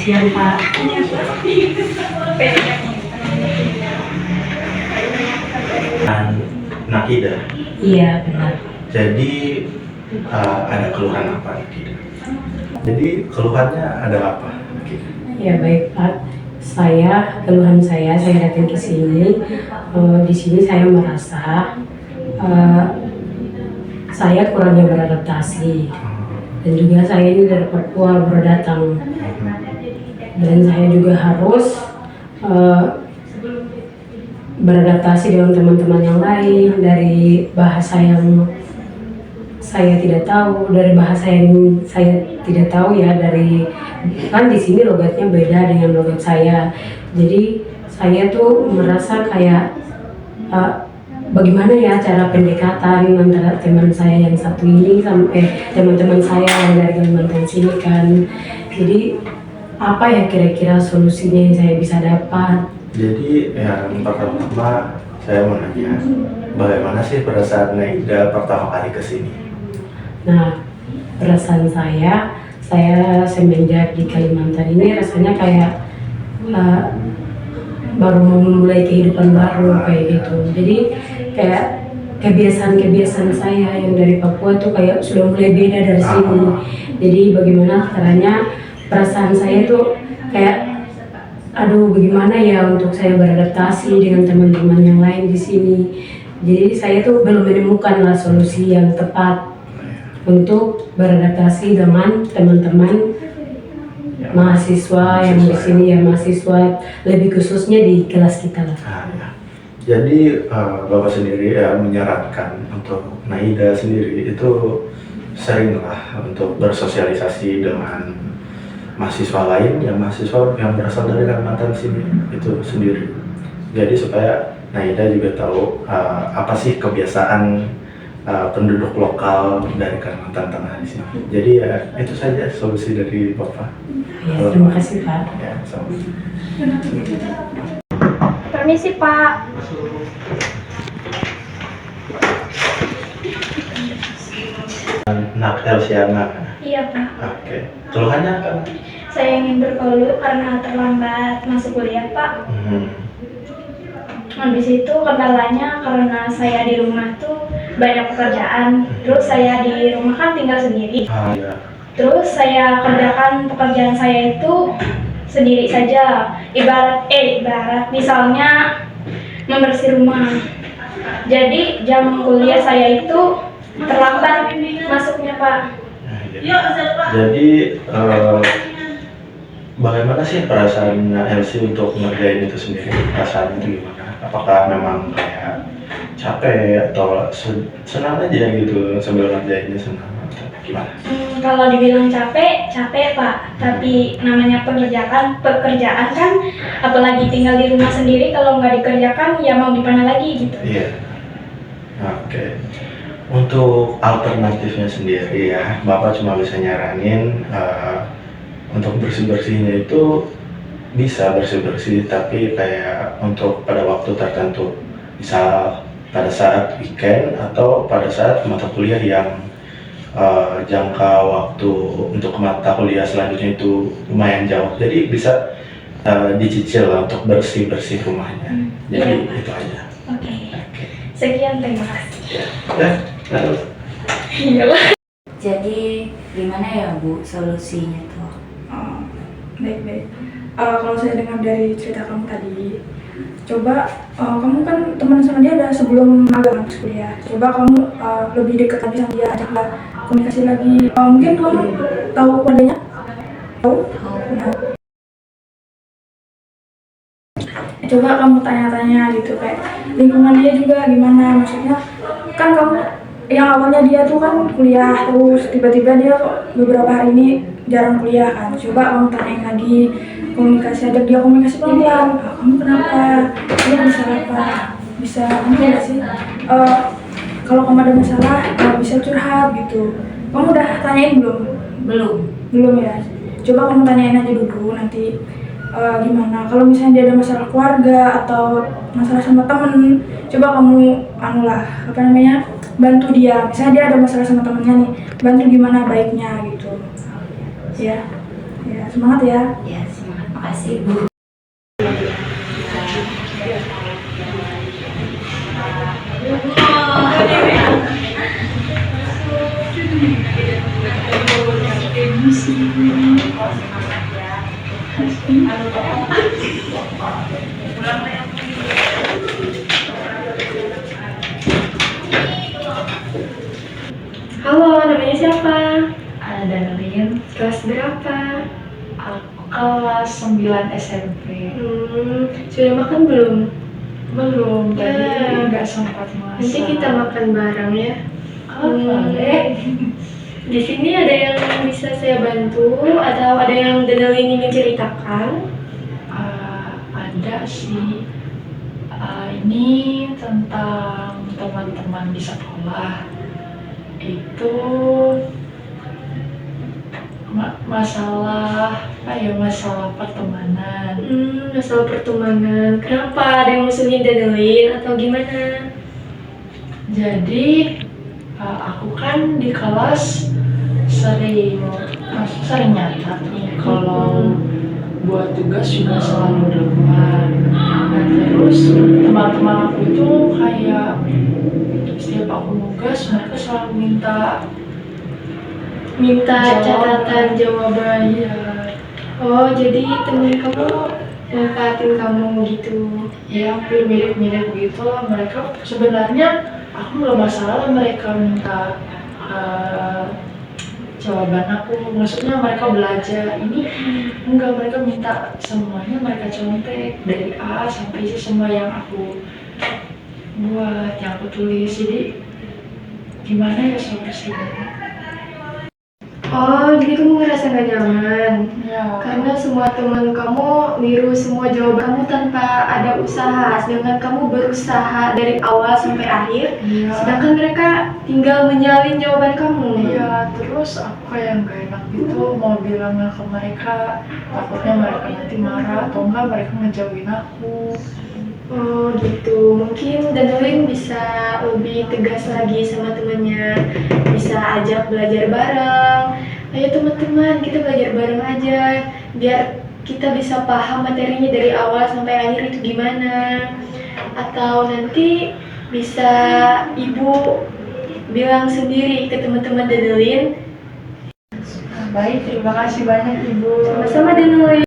siang Pak. Nakida. Iya benar. Jadi ada keluhan apa Nakida? Jadi keluhannya ada apa Nakida? Ya baik Pak. Keluhan saya datang ke sini. Di sini saya merasa saya kurangnya beradaptasi. Dan juga saya ini dari Papua baru datang. Dan saya juga harus beradaptasi dengan teman-teman yang lain, dari bahasa yang saya tidak tahu, dari bahasa yang saya tidak tahu ya, dari kan di sini logatnya beda dengan logat saya. Jadi saya tuh merasa kayak bagaimana ya cara pendekatan antara teman saya yang satu ini sampai teman-teman saya yang dari Kalimantan sini kan. Jadi apa ya kira-kira solusinya yang saya bisa dapat? Jadi yang pertama saya mau nanya, bagaimana sih perasaan Naida pertama kali kesini? Nah, perasaan saya semenjak di Kalimantan ini rasanya kayak baru mau memulai kehidupan baru kayak gitu. Jadi kayak kebiasaan saya yang dari Papua tuh kayak sudah mulai beda dari sini. Jadi bagaimana caranya perasaan saya tuh kayak aduh bagaimana ya untuk saya beradaptasi dengan teman-teman yang lain di sini. Jadi saya tuh belum menemukan lah solusi yang tepat untuk beradaptasi dengan teman-teman mahasiswa yang di sini ya, mahasiswa lebih khususnya di kelas kita lah. Ya. Jadi Bapak sendiri ya menyarankan untuk Naida sendiri itu seringlah untuk bersosialisasi dengan mahasiswa lain mahasiswa yang berasal dari Kalimantan sini itu sendiri. Jadi supaya Naida juga tahu apa sih kebiasaan penduduk lokal dari Kalimantan Tengah di sini. Jadi ya itu saja solusi dari Bapak. Ya, terima kasih Pak. Ya, sama. Permisi Pak. Nak Elsiana. Iya Pak. Oke. Keluhannya apa? Saya ingin berkeluh karena terlambat masuk kuliah Pak. Habis itu kendalanya karena saya di rumah tuh banyak pekerjaan. Terus saya di rumah kan tinggal sendiri. Ya. Terus saya kerjakan pekerjaan saya itu sendiri saja. Ibarat misalnya membersih rumah. Jadi jam kuliah saya itu terlambat masuknya Pak. Jadi bagaimana sih perasaan Elsie untuk ngerjain itu sendiri? Perasaan itu gimana? Apakah memang kayak capek atau senang aja gitu sambil ngerjainnya, senang atau gimana? Kalau dibilang capek Pak. Tapi namanya pekerjaan kan, apalagi tinggal di rumah sendiri, kalau nggak dikerjakan ya mau gimana lagi gitu. Iya. Oke. Untuk alternatifnya sendiri ya, Bapak cuma bisa nyaranin untuk bersih-bersihnya itu bisa bersih-bersih, tapi kayak untuk pada waktu tertentu, misal pada saat weekend atau pada saat mata kuliah yang jangka waktu untuk mata kuliah selanjutnya itu lumayan jauh, jadi bisa dicicil lah untuk bersih-bersih rumahnya. Jadi itu aja. Oke. Sekian, terima kasih. Ya, lalu. Iya. Jadi gimana ya Bu solusinya tuh? Baik-baik. Kalau saya dengar dari cerita kamu tadi, coba kamu kan teman sama dia udah sebelum magang kuliah. Coba kamu lebih dekat lagi sama dia, ajak komunikasi lagi. Mungkin kamu tahu keluarganya? Tahu? Coba kamu tanya-tanya gitu, kayak lingkungan dia juga gimana. Maksudnya kan kamu yang awalnya dia tuh kan kuliah, terus tiba-tiba dia beberapa hari ini jarang kuliah kan. Coba kamu tanyain lagi, ajak dia komunikasi pelan-pelan. Kamu kenapa? Dia bisa apa? Bisa nggak sih? Kalau kamu ada masalah, bisa curhat gitu. Kamu udah tanyain belum? Belum ya. Coba kamu tanyain aja dulu nanti gimana. Kalau misalnya dia ada masalah keluarga atau masalah sama temen, coba kamu bantu dia. Misalnya dia ada masalah sama temennya nih, bantu gimana baiknya gitu. Ya. Ya, semangat ya. Ya, semangat. Makasih Bu. Halo, namanya siapa? Ada Rin, Kelas berapa? aku kelas 9 SMP. Sudah makan belum? Belum, tadi Ya. nggak sempat masak. Nanti kita makan bareng ya. Boleh. Di sini ada yang bisa saya bantu atau ada yang Denelin ingin ceritakan? Ada sih. Ini tentang teman-teman di sekolah. Itu masalah pertemanan. Masalah pertemanan. Kenapa? Ada yang musuhin Denelin atau gimana? Jadi aku kan di kelas sering nyatat nih kalau buat tugas juga selalu duluan. Nah terus teman-teman aku itu kayak setiap aku nugas mereka selalu minta Catatan jawaban. Iya, Oh, jadi temen kamu manfaatin kamu gitu. ya hampir mirip-mirip gitu lah. Mereka sebenarnya aku nggak masalah mereka minta jawaban aku, maksudnya mereka belajar ini enggak, mereka minta semuanya mereka contek dari A sampai Z semua yang aku buat, yang aku tulis. Jadi gimana ya solusinya? Oh, jadi kamu ngerasa gak nyaman Ya, karena semua teman kamu niru semua jawaban kamu tanpa ada usaha, sedangkan kamu berusaha dari awal sampai akhir, iya, sedangkan mereka tinggal menyalin jawaban kamu. iya. Terus aku kayak nggak enak gitu mau bilangnya ke mereka, takutnya mereka nanti marah atau enggak mereka ngejauhin aku. Oh gitu, mungkin Danulin bisa lebih tegas lagi sama temennya, bisa ajak belajar bareng. Ayo teman-teman, kita belajar bareng aja, biar kita bisa paham materinya dari awal sampai akhir itu gimana. Atau nanti bisa ibu bilang sendiri ke teman-teman Danulin. Baik, terima kasih banyak Ibu. Sama-sama Danulin.